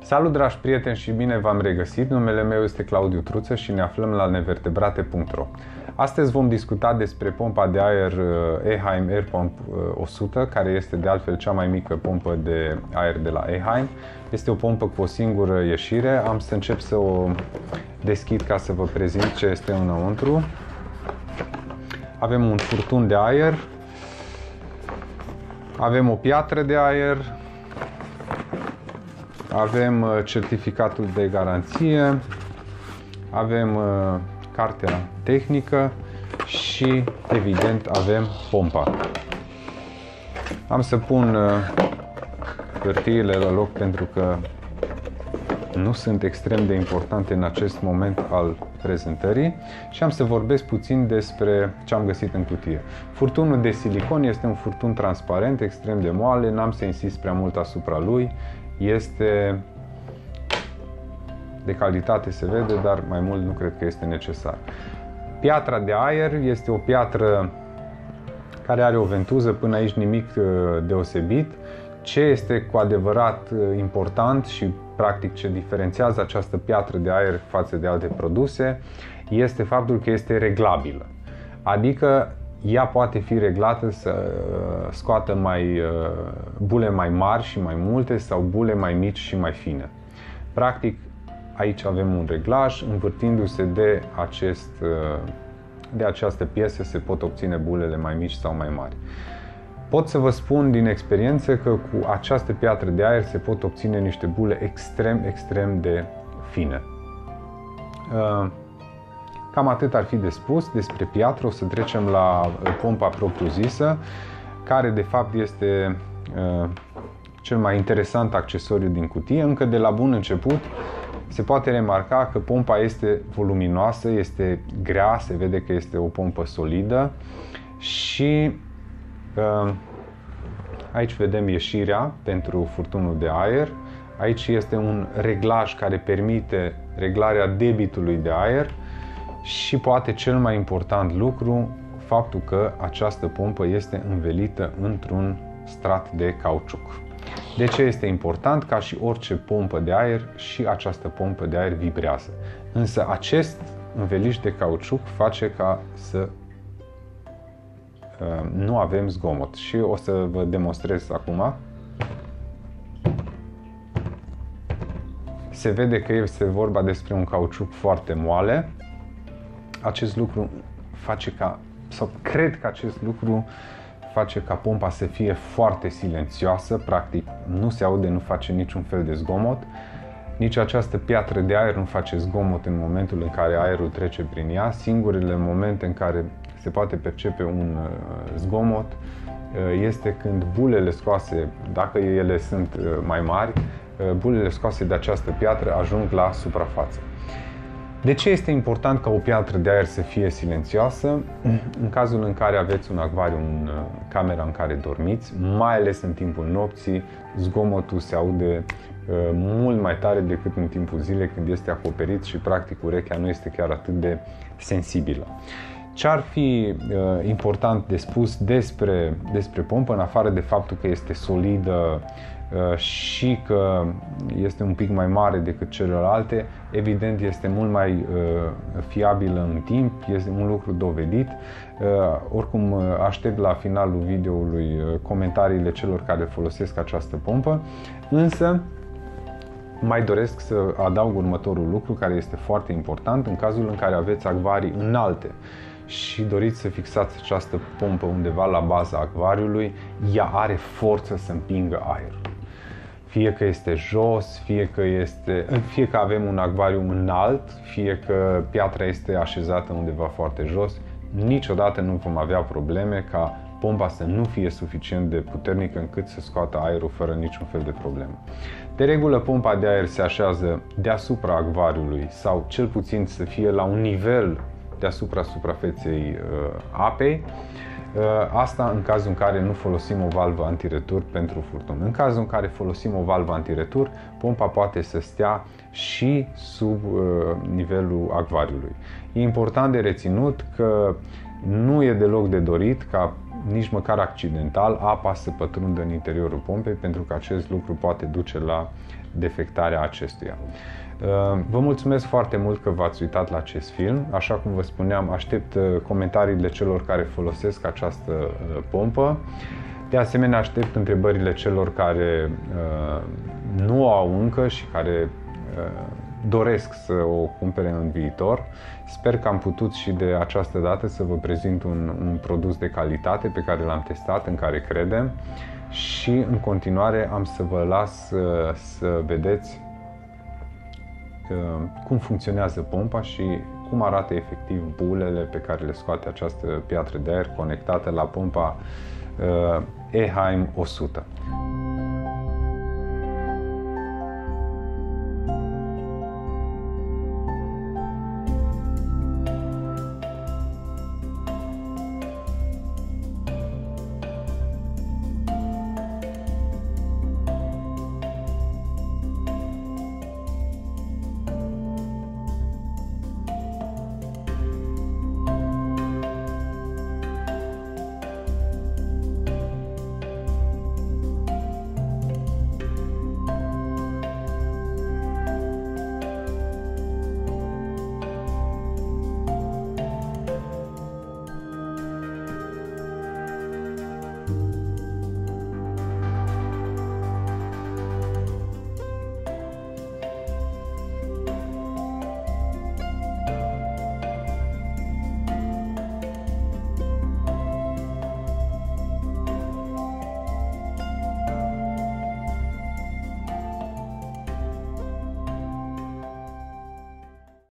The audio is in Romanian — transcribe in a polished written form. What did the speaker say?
Salut, dragi prieteni, și bine v-am regăsit! Numele meu este Claudiu Truță și ne aflăm la nevertebrate.ro. Astăzi vom discuta despre pompa de aer Eheim Air Pump 100, care este de altfel cea mai mică pompă de aer de la Eheim. Este o pompă cu o singură ieșire. Am să încep să o deschid ca să vă prezint ce este înăuntru. Avem un furtun de aer, avem o piatră de aer, avem certificatul de garanție, avem cartea tehnică și, evident, avem pompa. Am să pun hârtiile la loc pentru că nu sunt extrem de importante în acest moment al prezentării și am să vorbesc puțin despre ce am găsit în cutie. Furtunul de silicon este un furtun transparent, extrem de moale, n-am să insist prea mult asupra lui. Este de calitate, se vede, dar mai mult nu cred că este necesar. Piatra de aer este o piatră care are o ventuză, până aici nimic deosebit. Ce este cu adevărat important și practic ce diferențiază această piatră de aer față de alte produse este faptul că este reglabilă. Adică ea poate fi reglată să scoată bule mai mari și mai multe sau bule mai mici și mai fine. Practic, aici avem un reglaj, învârtindu-se de această piesă se pot obține bulele mai mici sau mai mari. Pot să vă spun din experiență că cu această piatră de aer se pot obține niște bule extrem de fine. Cam atât ar fi de spus despre piatră. O să trecem la pompa propriu-zisă, care de fapt este cel mai interesant accesoriu din cutie. Încă de la bun început se poate remarca că pompa este voluminoasă, este grea, se vede că este o pompă solidă și aici vedem ieșirea pentru furtunul de aer. Aici este un reglaj care permite reglarea debitului de aer și poate cel mai important lucru, faptul că această pompă este învelită într-un strat de cauciuc. De ce este important? Ca și orice pompă de aer, și această pompă de aer vibrează. Însă acest înveliș de cauciuc face ca să nu avem zgomot și o să vă demonstrez acum. Se vede că este vorba despre un cauciuc foarte moale. Acest lucru face cred că acest lucru face ca pompa să fie foarte silențioasă, practic nu se aude, nu face niciun fel de zgomot. Nici această piatră de aer nu face zgomot în momentul în care aerul trece prin ea. Singurele momente în care se poate percepe un zgomot este când bulele scoase, dacă ele sunt mai mari, bulele scoase de această piatră ajung la suprafață. De ce este important ca o piatră de aer să fie silențioasă? În cazul în care aveți un acvariu în camera în care dormiți, mai ales în timpul nopții, zgomotul se aude mult mai tare decât în timpul zilei, când este acoperit și practic urechea nu este chiar atât de sensibilă. Ce ar fi important de spus despre pompă, în afară de faptul că este solidă și că este un pic mai mare decât celelalte, evident este mult mai fiabilă în timp, este un lucru dovedit. Oricum aștept la finalul videoului comentariile celor care folosesc această pompă, însă mai doresc să adaug următorul lucru care este foarte important. În cazul în care aveți acvarii înalte și doriți să fixați această pompă undeva la baza acvariului, ea are forță să împingă aerul. Fie că este jos, fie că avem un acvariu înalt, fie că piatra este așezată undeva foarte jos, niciodată nu vom avea probleme ca pompa să nu fie suficient de puternică încât să scoată aerul fără niciun fel de problemă. De regulă, pompa de aer se așează deasupra acvariului sau cel puțin să fie la un nivel deasupra suprafeței apei. Asta în cazul în care nu folosim o valvă antiretur pentru furtun. În cazul în care folosim o valvă antiretur, pompa poate să stea și sub nivelul acvariului. E important de reținut că nu e deloc de dorit ca nici măcar accidental apa să pătrundă în interiorul pompei, pentru că acest lucru poate duce la defectarea acestuia. Vă mulțumesc foarte mult că v-ați uitat la acest film. Așa cum vă spuneam, aștept comentariile celor care folosesc această pompă. De asemenea, aștept întrebările celor care nu o au încă și care doresc să o cumpere în viitor. Sper că am putut și de această dată să vă prezint un produs de calitate pe care l-am testat, în care credem, și în continuare am să vă las să vedeți cum funcționează pompa și cum arată efectiv bulele pe care le scoate această piatră de aer conectată la pompa Eheim 100.